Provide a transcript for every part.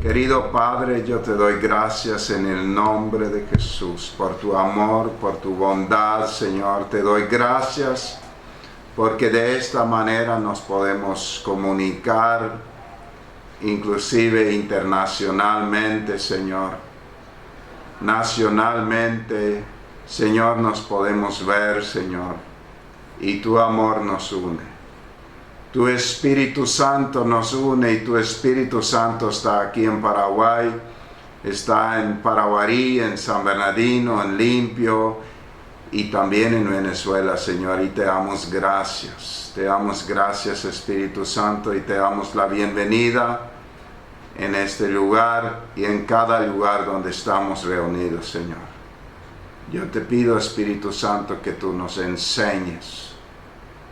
Querido Padre, yo te doy gracias en el nombre de Jesús por tu amor, por tu bondad, Señor. Te doy gracias porque de esta manera nos podemos comunicar, inclusive internacionalmente, Señor. Nacionalmente, Señor, nos podemos ver, Señor, y tu amor nos une. Tu Espíritu Santo nos une y tu Espíritu Santo está aquí en Paraguay, está en Paraguarí, en San Bernardino, en Limpio y también en Venezuela, Señor, y te damos gracias. Te damos gracias, Espíritu Santo, y te damos la bienvenida en este lugar y en cada lugar donde estamos reunidos, Señor. Yo te pido, Espíritu Santo, que tú nos enseñes,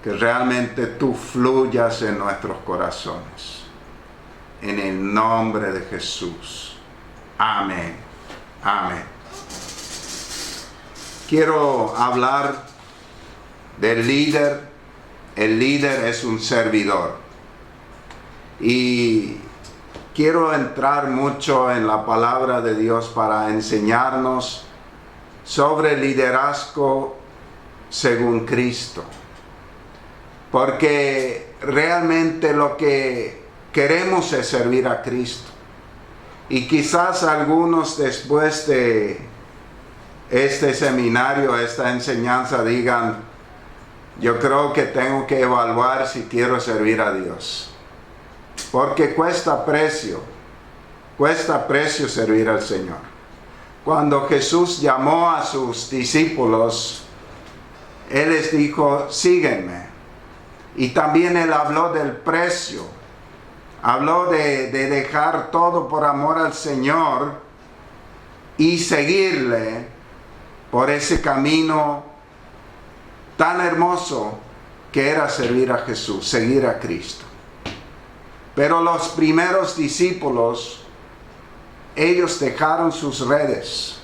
que realmente tú fluyas en nuestros corazones. En el nombre de Jesús. Amén. Amén. Quiero hablar del líder. El líder es un servidor. Y quiero entrar mucho en la palabra de Dios para enseñarnos sobre el liderazgo según Cristo. Porque realmente lo que queremos es servir a Cristo. Y quizás algunos después de este seminario, esta enseñanza, digan, yo creo que tengo que evaluar si quiero servir a Dios. Porque cuesta precio servir al Señor. Cuando Jesús llamó a sus discípulos, Él les dijo, síguenme. Y también Él habló del precio. Habló de dejar todo por amor al Señor y seguirle por ese camino tan hermoso que era servir a Jesús, seguir a Cristo. Pero los primeros discípulos, ellos dejaron sus redes.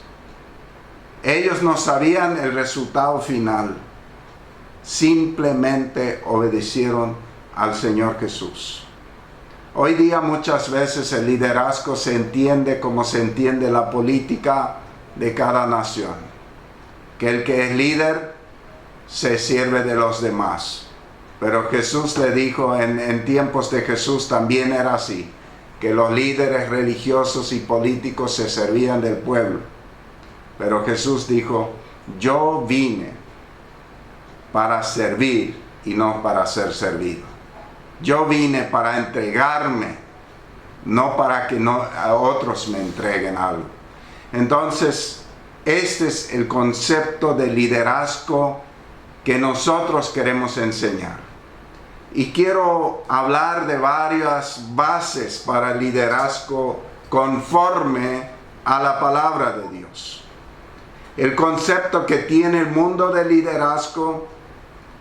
Ellos no sabían el resultado final. Simplemente obedecieron al Señor Jesús. Hoy día muchas veces el liderazgo se entiende como se entiende la política de cada nación. Que el que es líder se sirve de los demás. Pero Jesús le dijo, en tiempos de Jesús también era así, que los líderes religiosos y políticos se servían del pueblo. Pero Jesús dijo, yo vine para servir y no para ser servido. Yo vine para entregarme, no para que a otros me entreguen algo. Entonces, este es el concepto de liderazgo que nosotros queremos enseñar. Y quiero hablar de varias bases para el liderazgo conforme a la palabra de Dios. El concepto que tiene el mundo del liderazgo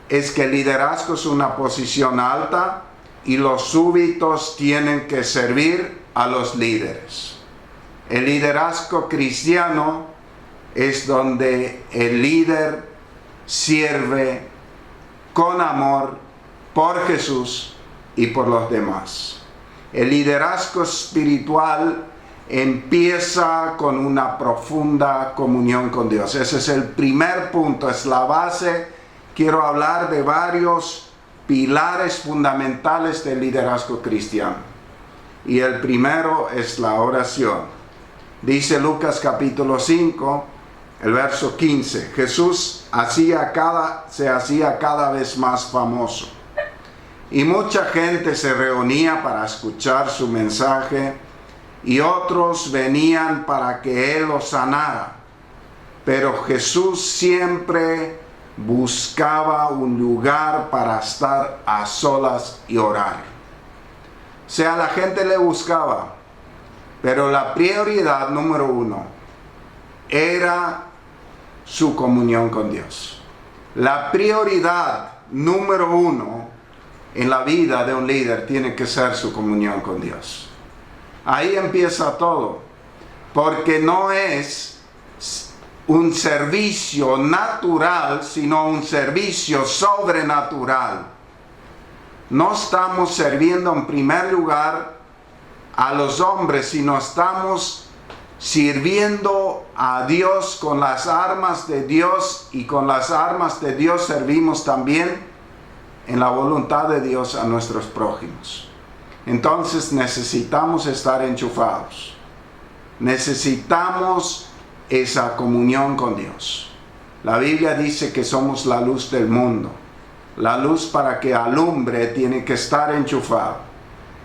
es que el liderazgo es una posición alta y los súbditos tienen que servir a los líderes. El liderazgo cristiano es donde el líder sirve con amor por Jesús y por los demás. El liderazgo espiritual empieza con una profunda comunión con Dios. Ese es el primer punto, es la base. Quiero hablar de varios pilares fundamentales del liderazgo cristiano. Y el primero es la oración. Dice Lucas capítulo 5, el verso 15. Jesús se hacía cada vez más famoso. Y mucha gente se reunía para escuchar su mensaje y otros venían para que Él los sanara. Pero Jesús siempre buscaba un lugar para estar a solas y orar. O sea, la gente le buscaba, pero la prioridad número uno era su comunión con Dios. La prioridad número uno en la vida de un líder tiene que ser su comunión con Dios. Ahí empieza todo, porque no es un servicio natural, sino un servicio sobrenatural. No estamos sirviendo en primer lugar a los hombres, sino estamos sirviendo a Dios con las armas de Dios, y con las armas de Dios servimos también en la voluntad de Dios a nuestros prójimos. Entonces necesitamos estar enchufados. Necesitamos esa comunión con Dios. La Biblia dice que somos la luz del mundo. La luz, para que alumbre, tiene que estar enchufado.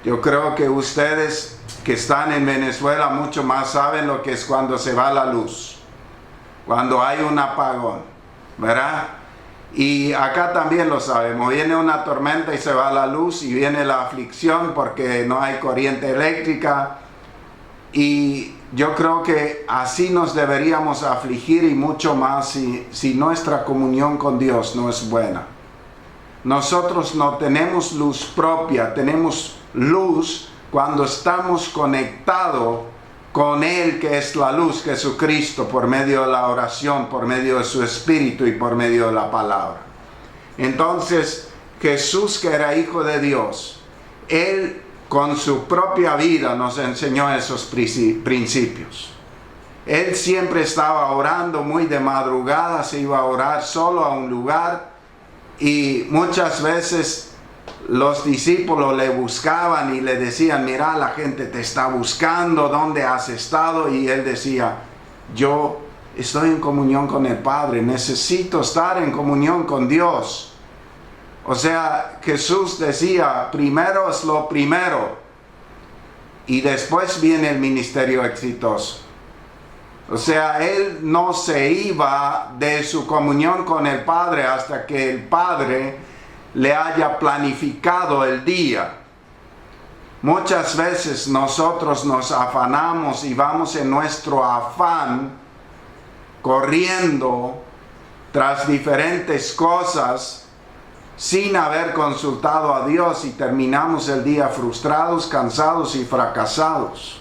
Yo creo que ustedes que están en Venezuela mucho más saben lo que es cuando se va la luz, cuando hay un apagón, ¿verdad? Y acá también lo sabemos. Viene una tormenta y se va la luz, y viene la aflicción porque no hay corriente eléctrica. Y yo creo que así nos deberíamos afligir, y mucho más si nuestra comunión con Dios no es buena. Nosotros no tenemos luz propia, tenemos luz cuando estamos conectados con Él, que es la luz, Jesucristo, por medio de la oración, por medio de su Espíritu y por medio de la palabra. Entonces, Jesús, que era Hijo de Dios, Él con su propia vida nos enseñó esos principios. Él siempre estaba orando muy de madrugada, se iba a orar solo a un lugar, y muchas veces los discípulos le buscaban y le decían: mira, la gente te está buscando, ¿dónde has estado? Y él decía: yo estoy en comunión con el Padre, necesito estar en comunión con Dios. O sea, Jesús decía: primero es lo primero, y después viene el ministerio exitoso. O sea, él no se iba de su comunión con el Padre hasta que el Padre le haya planificado el día. Muchas veces nosotros nos afanamos y vamos en nuestro afán corriendo tras diferentes cosas sin haber consultado a Dios, y terminamos el día frustrados, cansados y fracasados.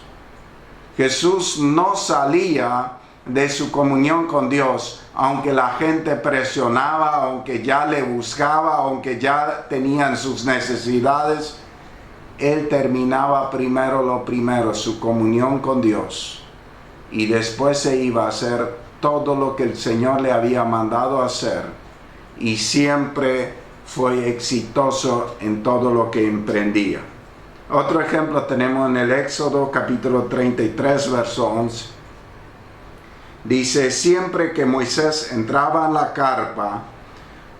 Jesús no salía de su comunión con Dios, aunque la gente presionaba, aunque ya le buscaba, aunque ya tenían sus necesidades. Él terminaba primero lo primero, su comunión con Dios, y después se iba a hacer todo lo que el Señor le había mandado hacer, y siempre fue exitoso en todo lo que emprendía. Otro ejemplo tenemos en el Éxodo capítulo 33, verso 11. Dice: siempre que Moisés entraba en la carpa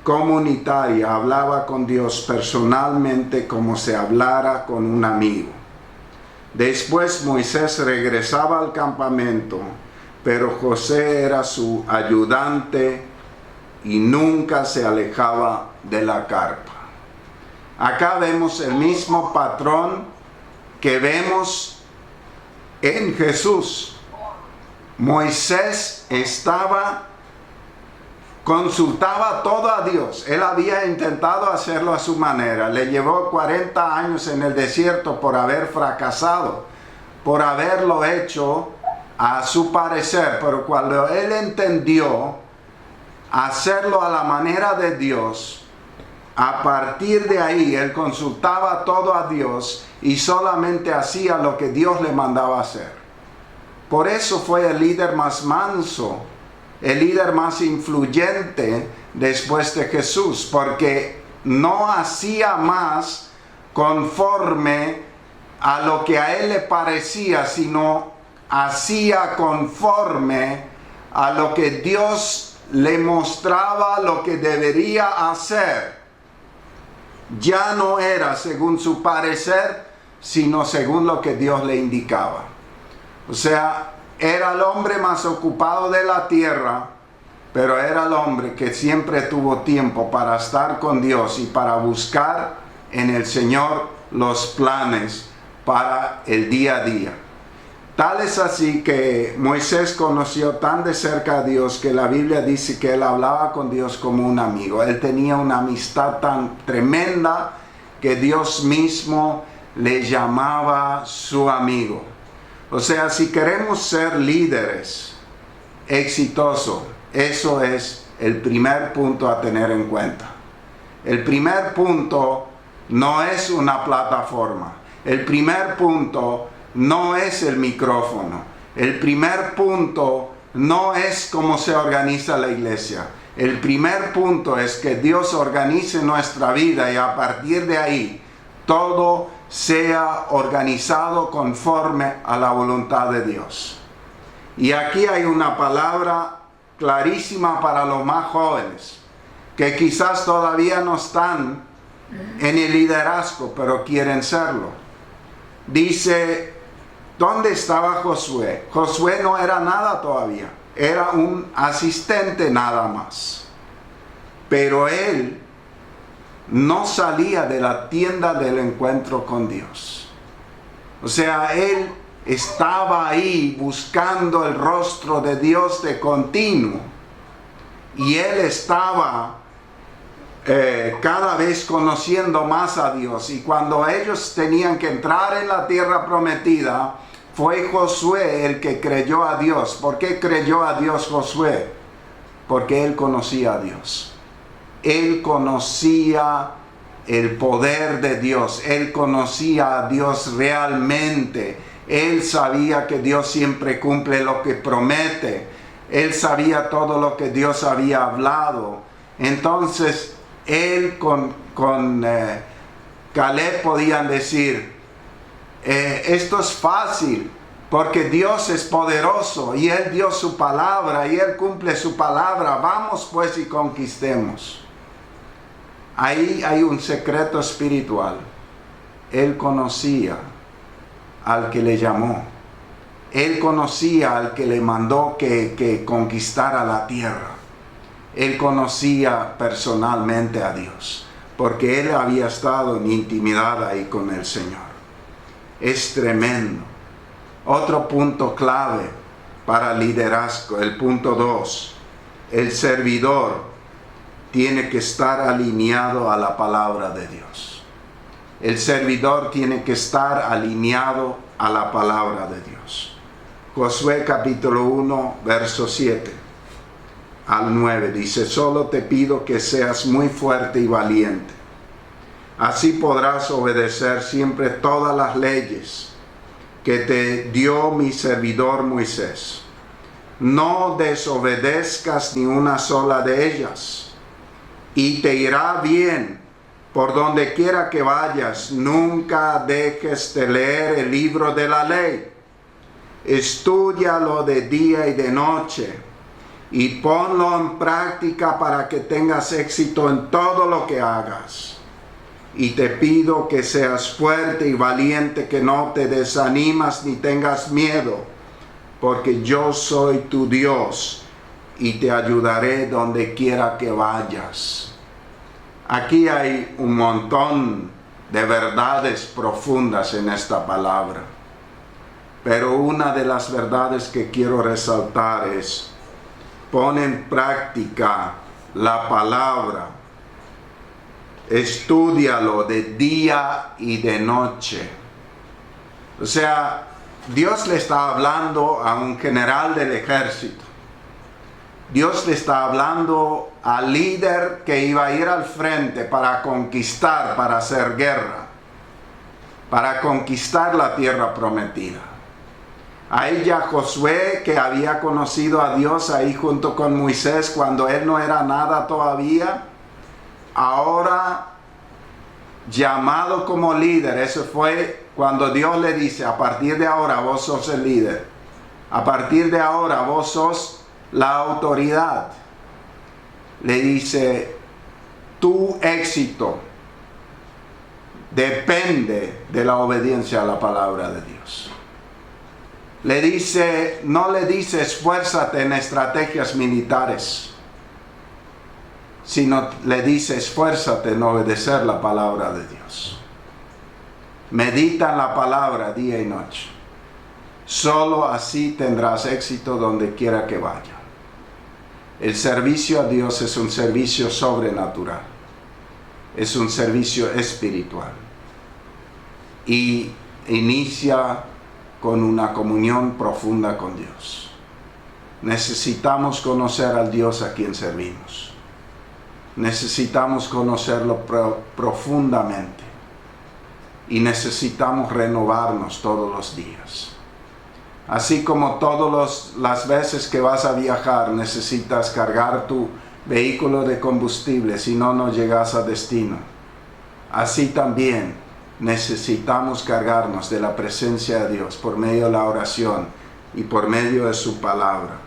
comunitaria, hablaba con Dios personalmente como se hablara con un amigo. Después Moisés regresaba al campamento, pero José era su ayudante y nunca se alejaba de la carpa. Acá vemos el mismo patrón que vemos en Jesús. Moisés consultaba todo a Dios. Él había intentado hacerlo a su manera. Le llevó 40 años en el desierto por haber fracasado, por haberlo hecho a su parecer. Pero cuando él entendió hacerlo a la manera de Dios, a partir de ahí él consultaba todo a Dios y solamente hacía lo que Dios le mandaba hacer. Por eso fue el líder más manso, el líder más influyente después de Jesús, porque no hacía más conforme a lo que a él le parecía, sino hacía conforme a lo que Dios le mostraba lo que debería hacer. Ya no era según su parecer, sino según lo que Dios le indicaba. O sea, era el hombre más ocupado de la tierra, pero era el hombre que siempre tuvo tiempo para estar con Dios y para buscar en el Señor los planes para el día a día. Tal es así que Moisés conoció tan de cerca a Dios que la Biblia dice que él hablaba con Dios como un amigo. Él tenía una amistad tan tremenda que Dios mismo le llamaba su amigo. O sea, si queremos ser líderes exitoso. Eso es el primer punto a tener en cuenta. El primer punto no es una plataforma. El primer punto no es el micrófono. El primer punto no es cómo se organiza la iglesia. El primer punto es que Dios organice nuestra vida y a partir de ahí todo sea organizado conforme a la voluntad de Dios. Y aquí hay una palabra clarísima para los más jóvenes, que quizás todavía no están en el liderazgo, pero quieren serlo. Dice, ¿dónde estaba Josué? Josué no era nada todavía, era un asistente nada más. Pero él no salía de la tienda del encuentro con Dios. O sea, él estaba ahí buscando el rostro de Dios de continuo. Y él estaba cada vez conociendo más a Dios. Y cuando ellos tenían que entrar en la tierra prometida, fue Josué el que creyó a Dios. ¿Por qué creyó a Dios Josué? Porque él conocía a Dios. Él conocía el poder de Dios. Él conocía a Dios realmente. Él sabía que Dios siempre cumple lo que promete. Él sabía todo lo que Dios había hablado. Entonces, él con Caleb podían decir, esto es fácil, porque Dios es poderoso y Él dio su palabra y Él cumple su palabra. Vamos pues y conquistemos. Ahí hay un secreto espiritual. Él conocía al que le llamó. Él conocía al que le mandó que conquistara la tierra. Él conocía personalmente a Dios, porque él había estado en intimidad ahí con el Señor. Es tremendo. Otro punto clave para liderazgo, el punto 2. El servidor tiene que estar alineado a la palabra de Dios. El servidor tiene que estar alineado a la palabra de Dios. Josué capítulo 1, verso 7 al 9 dice, solo te pido que seas muy fuerte y valiente. Así podrás obedecer siempre todas las leyes que te dio mi servidor Moisés. No desobedezcas ni una sola de ellas, y te irá bien por donde quiera que vayas. Nunca dejes de leer el libro de la ley. Estúdialo de día y de noche, y ponlo en práctica para que tengas éxito en todo lo que hagas. Y te pido que seas fuerte y valiente, que no te desanimas ni tengas miedo, porque yo soy tu Dios y te ayudaré donde quiera que vayas. Aquí hay un montón de verdades profundas en esta palabra, pero una de las verdades que quiero resaltar es: pon en práctica la palabra, estúdialo de día y de noche. O sea, Dios le está hablando a un general del ejército. Dios le está hablando al líder que iba a ir al frente para conquistar, para hacer guerra, para conquistar la tierra prometida. Ahí ya Josué, que había conocido a Dios ahí junto con Moisés cuando él no era nada todavía, ahora llamado como líder. Eso fue cuando Dios le dice: a partir de ahora vos sos el líder, a partir de ahora vos sos la autoridad. Le dice: tu éxito depende de la obediencia a la palabra de Dios. Le dice, no le dice esfuérzate en estrategias militares, sino le dice esfuérzate en obedecer la palabra de Dios. Medita en la palabra día y noche. Solo así tendrás éxito donde quiera que vaya. El servicio a Dios es un servicio sobrenatural. Es un servicio espiritual. Y inicia con una comunión profunda con Dios. necesitamos conocer al Dios a quien servimos. Necesitamos conocerlo profundamente. Y necesitamos renovarnos todos los días. Así como todas las veces que vas a viajar necesitas cargar tu vehículo de combustible, si no, no llegas a destino. Así también necesitamos cargarnos de la presencia de Dios por medio de la oración y por medio de su palabra.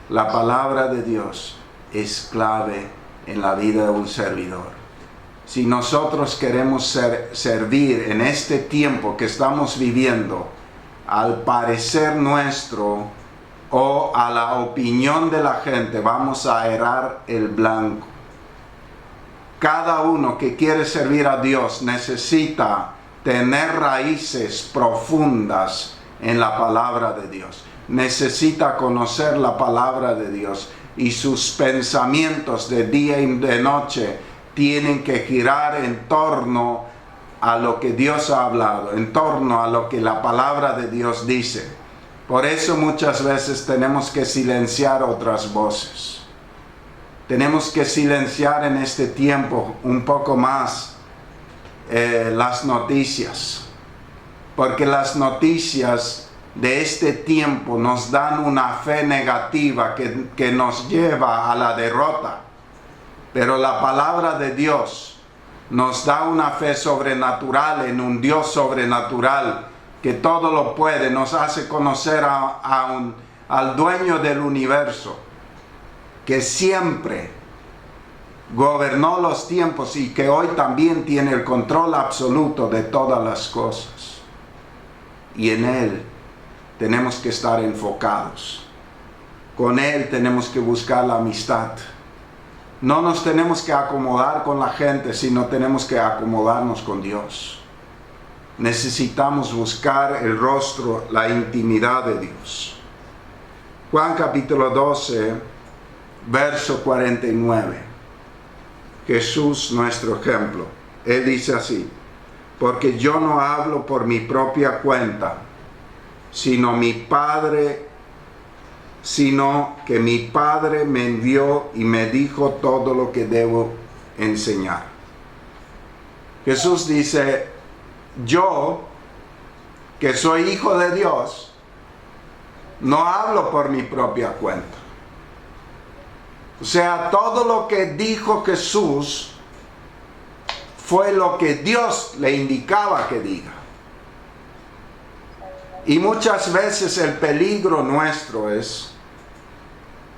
La palabra de Dios es clave en la vida de un servidor. Si nosotros queremos servir en este tiempo que estamos viviendo, al parecer nuestro o a la opinión de la gente, vamos a errar el blanco. Cada uno que quiere servir a Dios necesita tener raíces profundas en la palabra de Dios. Necesita conocer la palabra de Dios y sus pensamientos de día y de noche tienen que girar en torno a lo que Dios ha hablado, en torno a lo que la palabra de Dios dice. Por eso muchas veces tenemos que silenciar otras voces. Tenemos que silenciar en este tiempo un poco más las noticias, porque las noticias de este tiempo nos dan una fe negativa que nos lleva a la derrota. Pero la palabra de Dios nos da una fe sobrenatural en un Dios sobrenatural que todo lo puede. Nos hace conocer al dueño del universo, que siempre gobernó los tiempos y que hoy también tiene el control absoluto de todas las cosas. Y en Él tenemos que estar enfocados. Con Él tenemos que buscar la amistad. No nos tenemos que acomodar con la gente, sino tenemos que acomodarnos con Dios. Necesitamos buscar el rostro, la intimidad de Dios. Juan capítulo 12, verso 49. Jesús, nuestro ejemplo. Él dice así: porque yo no hablo por mi propia cuenta, sino que mi Padre me envió y me dijo todo lo que debo enseñar. Jesús dice: yo, que soy hijo de Dios, no hablo por mi propia cuenta. O sea, todo lo que dijo Jesús fue lo que Dios le indicaba que diga. Y muchas veces el peligro nuestro es,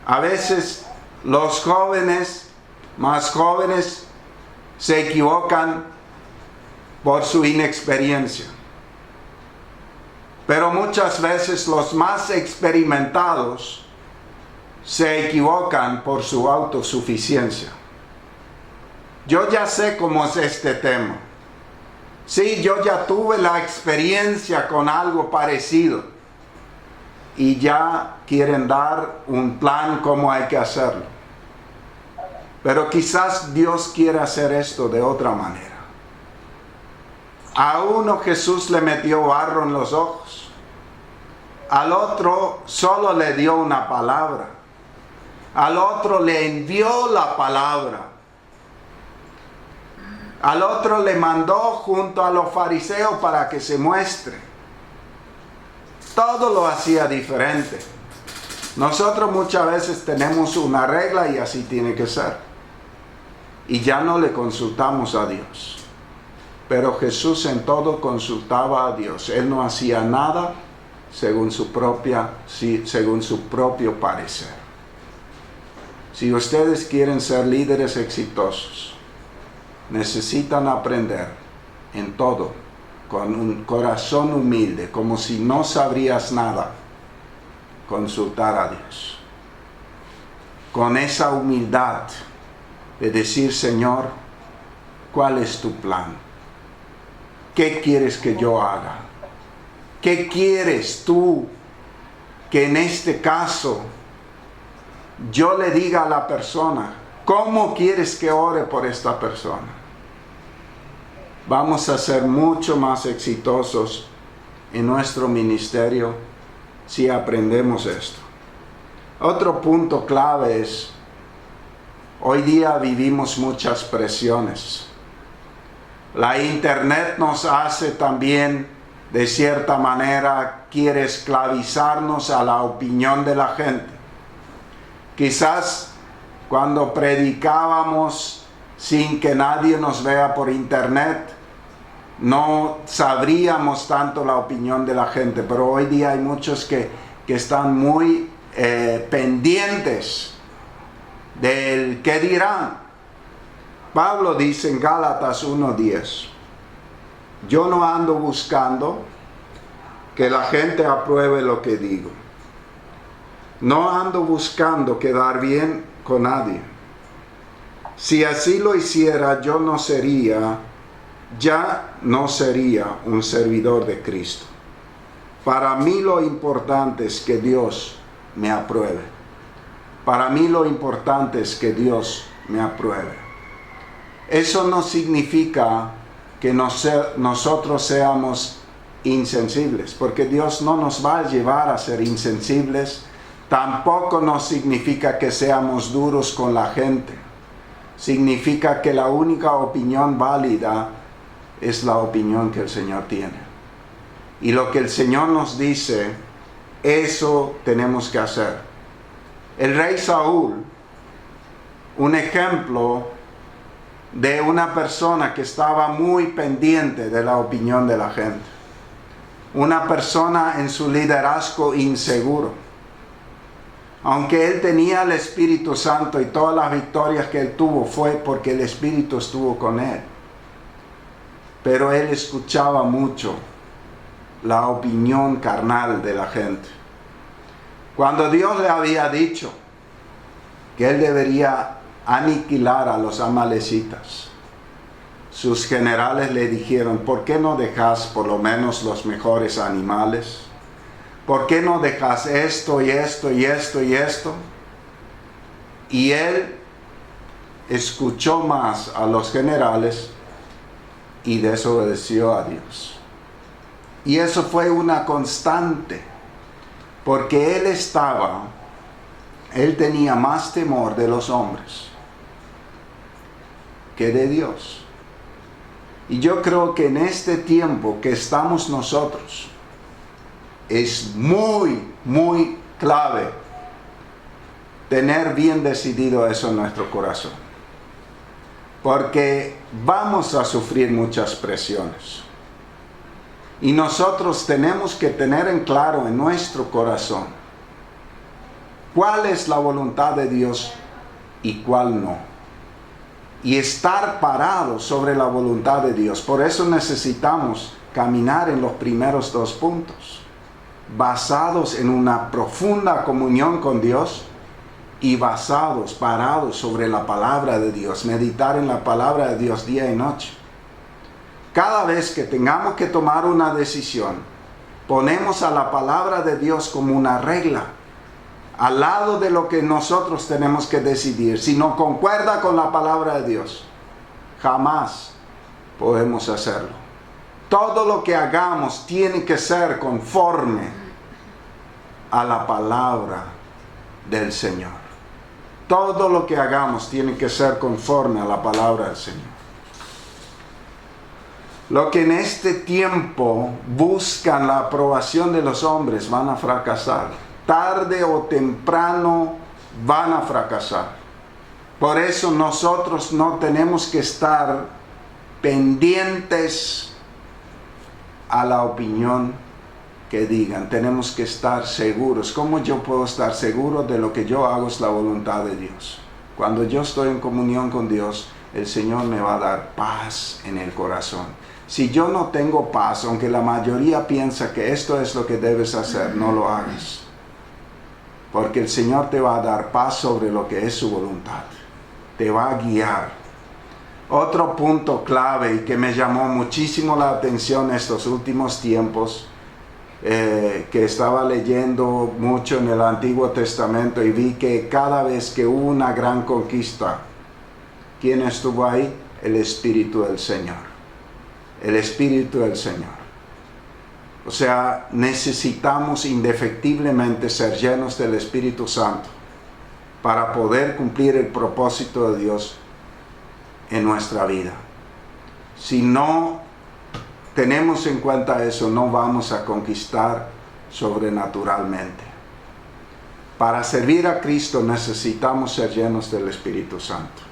a veces los jóvenes, más jóvenes, se equivocan por su inexperiencia. Pero muchas veces los más experimentados se equivocan por su autosuficiencia. Yo ya sé cómo es este tema. Sí, yo ya tuve la experiencia con algo parecido. Y ya quieren dar un plan cómo hay que hacerlo. Pero quizás Dios quiere hacer esto de otra manera. A uno Jesús le metió barro en los ojos. Al otro solo le dio una palabra. Al otro le envió la palabra. Al otro le mandó junto a los fariseos para que se muestre. Todo lo hacía diferente. Nosotros muchas veces tenemos una regla y así tiene que ser. Y ya no le consultamos a Dios. Pero Jesús en todo consultaba a Dios. Él no hacía nada según su propio parecer. Si ustedes quieren ser líderes exitosos, necesitan aprender en todo, con un corazón humilde, como si no sabrías nada, consultar a Dios. Con esa humildad de decir: Señor, ¿cuál es tu plan? ¿Qué quieres que yo haga? ¿Qué quieres tú que en este caso yo le diga a la persona? ¿Cómo quieres que ore por esta persona? Vamos a ser mucho más exitosos en nuestro ministerio si aprendemos esto. Otro punto clave es, hoy día vivimos muchas presiones. La internet nos hace también, de cierta manera, quiere esclavizarnos a la opinión de la gente. Quizás cuando predicábamos sin que nadie nos vea por internet, no sabríamos tanto la opinión de la gente, pero hoy día hay muchos que están muy pendientes del qué dirán. Pablo dice en Gálatas 1:10, yo no ando buscando que la gente apruebe lo que digo. No ando buscando quedar bien con nadie. Si así lo hiciera, ya no sería un servidor de Cristo. Para mí lo importante es que Dios me apruebe. Para mí lo importante es que Dios me apruebe. Eso no significa que nosotros seamos insensibles, porque Dios no nos va a llevar a ser insensibles. Tampoco nos significa que seamos duros con la gente. Significa que la única opinión válida es la opinión que el Señor tiene. Y lo que el Señor nos dice, eso tenemos que hacer. El rey Saúl, un ejemplo de una persona que estaba muy pendiente de la opinión de la gente. Una persona en su liderazgo inseguro. Aunque él tenía el Espíritu Santo y todas las victorias que él tuvo fue porque el Espíritu estuvo con él. Pero él escuchaba mucho la opinión carnal de la gente. Cuando Dios le había dicho que él debería aniquilar a los amalecitas, sus generales le dijeron, ¿por qué no dejas por lo menos los mejores animales? ¿Por qué no dejas esto y esto y esto y esto? Y él escuchó más a los generales y desobedeció a Dios. Y eso fue una constante, porque él tenía más temor de los hombres que de Dios. Y yo creo que en este tiempo que estamos nosotros, es muy, muy clave tener bien decidido eso en nuestro corazón. Porque vamos a sufrir muchas presiones. Y nosotros tenemos que tener en claro en nuestro corazón cuál es la voluntad de Dios y cuál no. Y estar parados sobre la voluntad de Dios. Por eso necesitamos caminar en los primeros dos puntos, basados en una profunda comunión con Dios y parados sobre la palabra de Dios, meditar en la palabra de Dios día y noche. Cada vez que tengamos que tomar una decisión, ponemos a la palabra de Dios como una regla, al lado de lo que nosotros tenemos que decidir. Si no concuerda con la palabra de Dios, jamás podemos hacerlo. Todo lo que hagamos tiene que ser conforme a la palabra del Señor. Todo lo que hagamos tiene que ser conforme a la palabra del Señor. Lo que en este tiempo buscan la aprobación de los hombres van a fracasar. Tarde o temprano van a fracasar. Por eso nosotros no tenemos que estar pendientes a la opinión que digan. Tenemos que estar seguros. ¿Cómo yo puedo estar seguro de lo que yo hago es la voluntad de Dios? Cuando yo estoy en comunión con Dios, el Señor me va a dar paz en el corazón. Si yo no tengo paz, aunque la mayoría piensa que esto es lo que debes hacer, no lo hagas. Porque el Señor te va a dar paz sobre lo que es su voluntad. Te va a guiar. Otro punto clave y que me llamó muchísimo la atención estos últimos tiempos, que estaba leyendo mucho en el Antiguo Testamento y vi que cada vez que hubo una gran conquista, ¿quién estuvo ahí? El Espíritu del Señor. El Espíritu del Señor. O sea, necesitamos indefectiblemente ser llenos del Espíritu Santo para poder cumplir el propósito de Dios en nuestra vida. Si no tenemos en cuenta eso, no vamos a conquistar sobrenaturalmente. Para servir a Cristo necesitamos ser llenos del Espíritu Santo.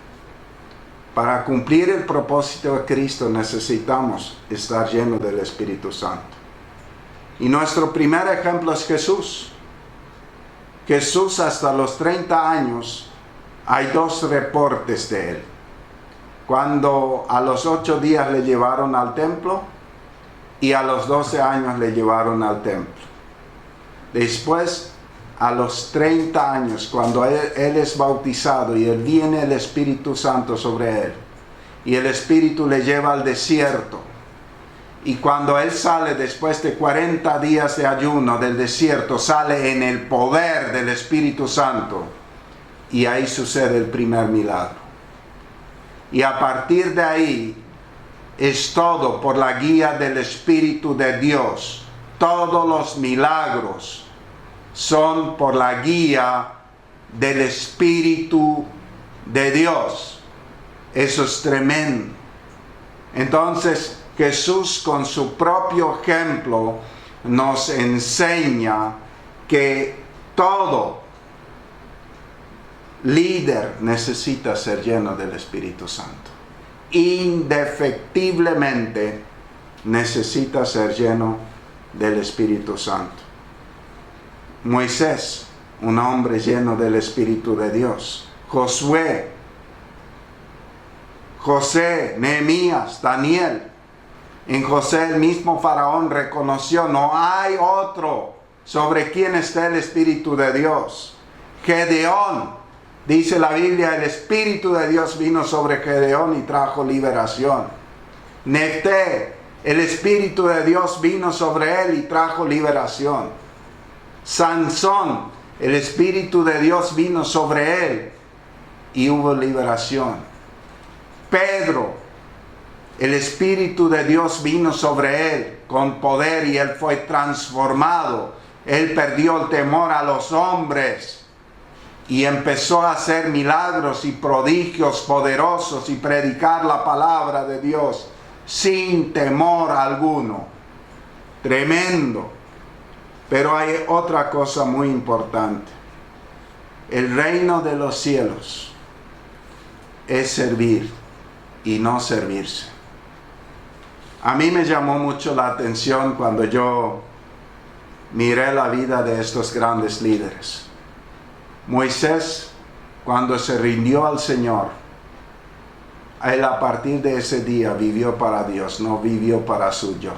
Para cumplir el propósito de Cristo necesitamos estar llenos del Espíritu Santo. Y nuestro primer ejemplo es Jesús. Jesús hasta los 30 años, hay 2 reportes de él. Cuando a los 8 días le llevaron al templo y a los 12 años le llevaron al templo. Después, a los 30 años, cuando él es bautizado y viene el Espíritu Santo sobre él, y el Espíritu le lleva al desierto, y cuando él sale después de 40 días de ayuno del desierto, sale en el poder del Espíritu Santo, y ahí sucede el primer milagro. Y a partir de ahí, es todo por la guía del Espíritu de Dios. Todos los milagros son por la guía del Espíritu de Dios. Eso es tremendo. Entonces, Jesús con su propio ejemplo nos enseña que todo líder necesita ser lleno del Espíritu Santo. Indefectiblemente necesita ser lleno del Espíritu Santo. Moisés, un hombre lleno del Espíritu de Dios. Josué, José, Nehemías, Daniel. En José el mismo faraón reconoció, no hay otro sobre quien está el Espíritu de Dios. Gedeón, dice la Biblia, el Espíritu de Dios vino sobre Gedeón y trajo liberación. Nefté, el Espíritu de Dios vino sobre él y trajo liberación. Sansón, el Espíritu de Dios vino sobre él y hubo liberación. Pedro, el Espíritu de Dios vino sobre él con poder y él fue transformado. Él perdió el temor a los hombres y empezó a hacer milagros y prodigios poderosos y predicar la palabra de Dios sin temor alguno. Tremendo. Pero hay otra cosa muy importante. El reino de los cielos es servir y no servirse. A mí me llamó mucho la atención cuando yo miré la vida de estos grandes líderes. Moisés, cuando se rindió al Señor, él a partir de ese día vivió para Dios, no vivió para su yo.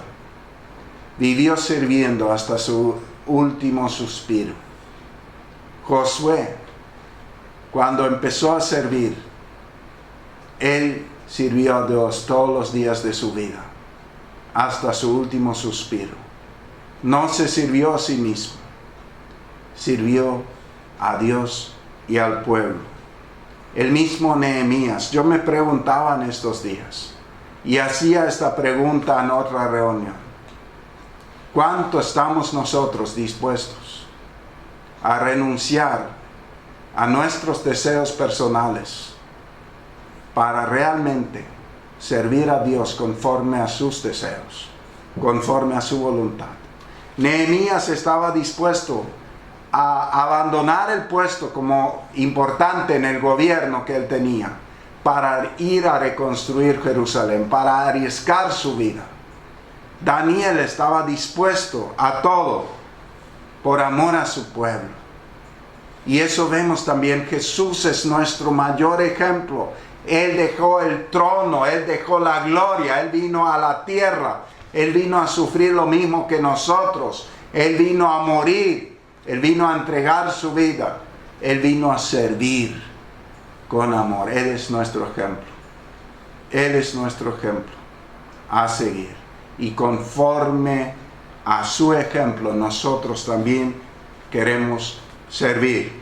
Vivió sirviendo hasta su último suspiro. Josué, cuando empezó a servir, él sirvió a Dios todos los días de su vida, hasta su último suspiro. No se sirvió a sí mismo, sirvió a Dios y al pueblo. El mismo Nehemías, yo me preguntaba en estos días, y hacía esta pregunta en otra reunión: ¿cuánto estamos nosotros dispuestos a renunciar a nuestros deseos personales para realmente servir a Dios conforme a sus deseos, conforme a su voluntad? Nehemías estaba dispuesto a abandonar el puesto como importante en el gobierno que él tenía para ir a reconstruir Jerusalén, para arriesgar su vida. Daniel estaba dispuesto a todo por amor a su pueblo. Y eso vemos también. Jesús es nuestro mayor ejemplo. Él dejó el trono, Él dejó la gloria, Él vino a la tierra, Él vino a sufrir lo mismo que nosotros, Él vino a morir, Él vino a entregar su vida, Él vino a servir con amor. Él es nuestro ejemplo. Él es nuestro ejemplo a seguir. Y conforme a su ejemplo, nosotros también queremos servir.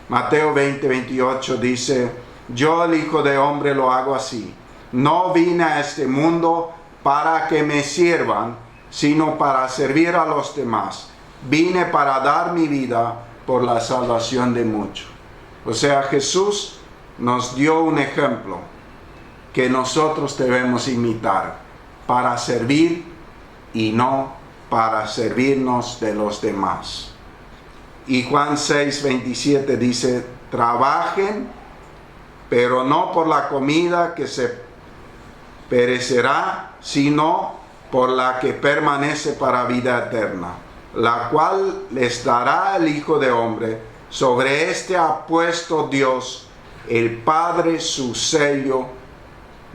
Mateo 20:28 dice: yo, el Hijo de Hombre, lo hago así. No vine a este mundo para que me sirvan, sino para servir a los demás. Vine para dar mi vida por la salvación de muchos. O sea, Jesús nos dio un ejemplo que nosotros debemos imitar para servir y no para servirnos de los demás. Y Juan 6:27 dice, trabajen, pero no por la comida que se perecerá, sino por la que permanece para vida eterna, la cual les dará el Hijo de Hombre. Sobre este ha puesto Dios, el Padre, su sello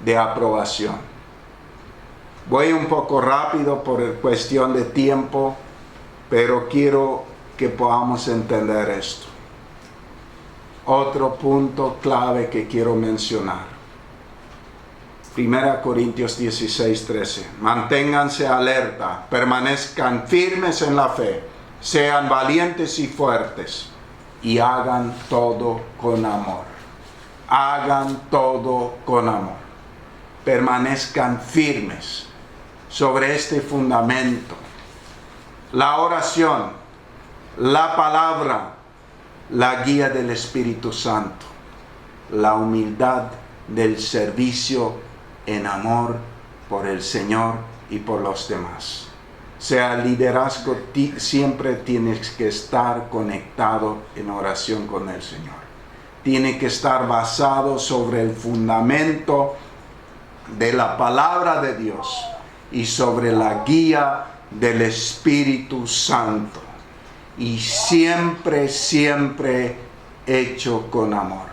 de aprobación. Voy un poco rápido por cuestión de tiempo, pero quiero que podamos entender esto. Otro punto clave que quiero mencionar. 1 Corintios 16:13. Manténganse alerta, permanezcan firmes en la fe, sean valientes y fuertes, y hagan todo con amor. Hagan todo con amor. Permanezcan firmes sobre este fundamento. La oración, la palabra, la guía del Espíritu Santo, la humildad del servicio en amor por el Señor y por los demás. O sea, el liderazgo siempre tienes que estar conectado en oración con el Señor. Tiene que estar basado sobre el fundamento de la palabra de Dios y sobre la guía del Espíritu Santo. Y siempre hecho con amor.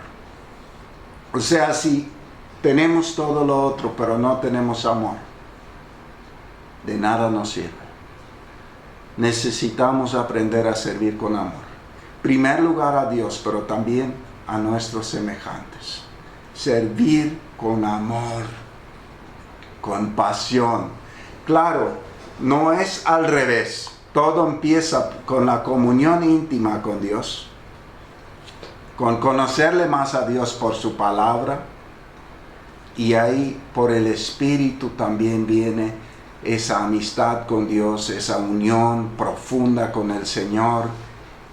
O sea, si tenemos todo lo otro, pero no tenemos amor, de nada nos sirve. Necesitamos aprender a servir con amor. En primer lugar a Dios, pero también a nuestros semejantes. Servir con amor, con pasión. Claro, no es al revés. Todo empieza con la comunión íntima con Dios, con conocerle más a Dios por su palabra, y ahí por el Espíritu también viene esa amistad con Dios, esa unión profunda con el Señor,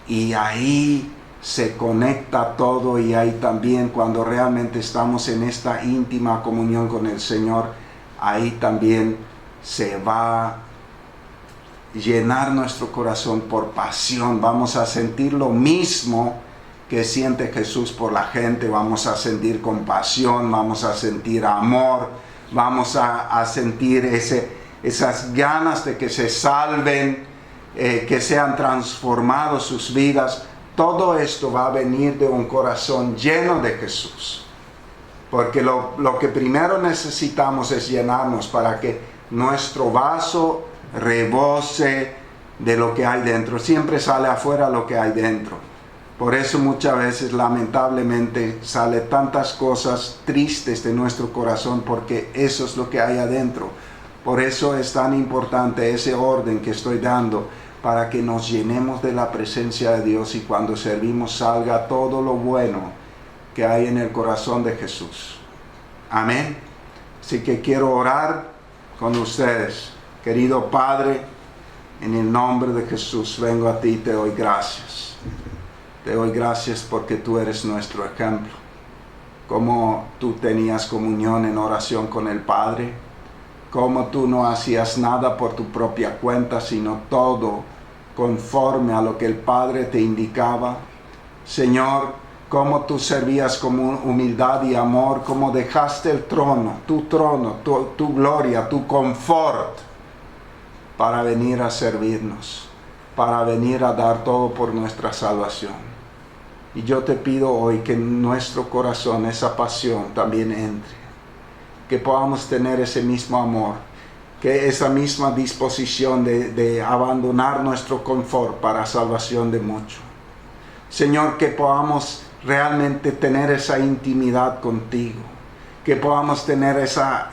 y ahí se conecta todo, y ahí también cuando realmente estamos en esta íntima comunión con el Señor, ahí también se va a llenar nuestro corazón por pasión. Vamos a sentir lo mismo que siente Jesús por la gente. Vamos a sentir compasión, vamos a sentir amor, vamos a sentir esas ganas de que se salven, que sean transformados sus vidas. Todo esto va a venir de un corazón lleno de Jesús. Porque lo que primero necesitamos es llenarnos para que nuestro vaso rebose de lo que hay dentro. Siempre sale afuera lo que hay dentro. Por eso muchas veces, lamentablemente, sale tantas cosas tristes de nuestro corazón, porque eso es lo que hay adentro. Por eso es tan importante ese orden que estoy dando, para que nos llenemos de la presencia de Dios, y cuando servimos salga todo lo bueno que hay en el corazón de Jesús. Amén. Así que quiero orar con ustedes. Querido Padre, en el nombre de Jesús vengo a ti y te doy gracias. Te doy gracias porque tú eres nuestro ejemplo. Como tú tenías comunión en oración con el Padre. Como tú no hacías nada por tu propia cuenta, sino todo conforme a lo que el Padre te indicaba. Señor, cómo tú servías con humildad y amor, cómo dejaste el trono, tu gloria, tu confort, para venir a servirnos, para venir a dar todo por nuestra salvación. Y yo te pido hoy que en nuestro corazón esa pasión también entre, que podamos tener ese mismo amor, que esa misma disposición de abandonar nuestro confort para salvación de muchos. Señor, que podamos realmente tener esa intimidad contigo, que podamos tener esa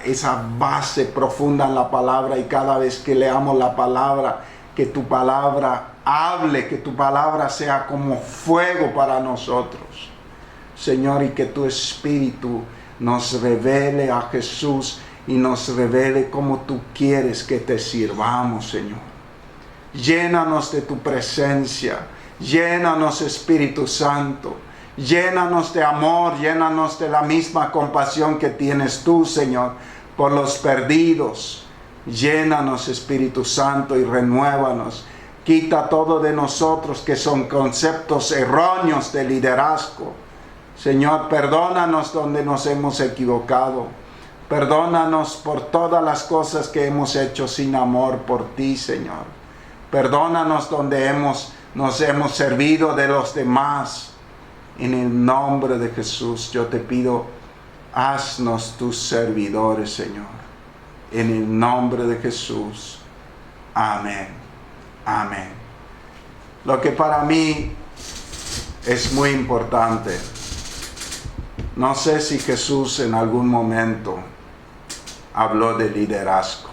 base profunda en la palabra, y cada vez que leamos la palabra, que tu palabra hable, que tu palabra sea como fuego para nosotros, Señor, y que tu Espíritu nos revele a Jesús y nos revele cómo tú quieres que te sirvamos, Señor. Llénanos de tu presencia, llénanos, Espíritu Santo, llénanos de amor, llénanos de la misma compasión que tienes tú, Señor, por los perdidos. Llénanos, Espíritu Santo, y renuévanos. Quita todo de nosotros que son conceptos erróneos de liderazgo. Señor, perdónanos donde nos hemos equivocado. Perdónanos por todas las cosas que hemos hecho sin amor por ti, Señor. Perdónanos donde nos hemos servido de los demás. En el nombre de Jesús, yo te pido, haznos tus servidores, Señor. En el nombre de Jesús. Amén. Amén. Lo que para mí es muy importante. No sé si Jesús en algún momento habló de liderazgo.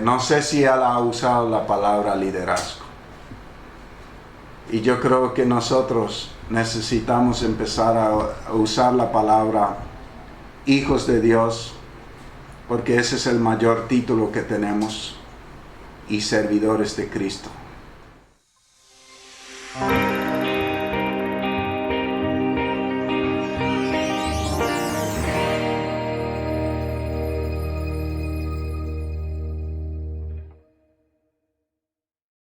No sé si Él ha usado la palabra liderazgo. Y yo creo que nosotros necesitamos empezar a usar la palabra hijos de Dios, porque ese es el mayor título que tenemos, y servidores de Cristo.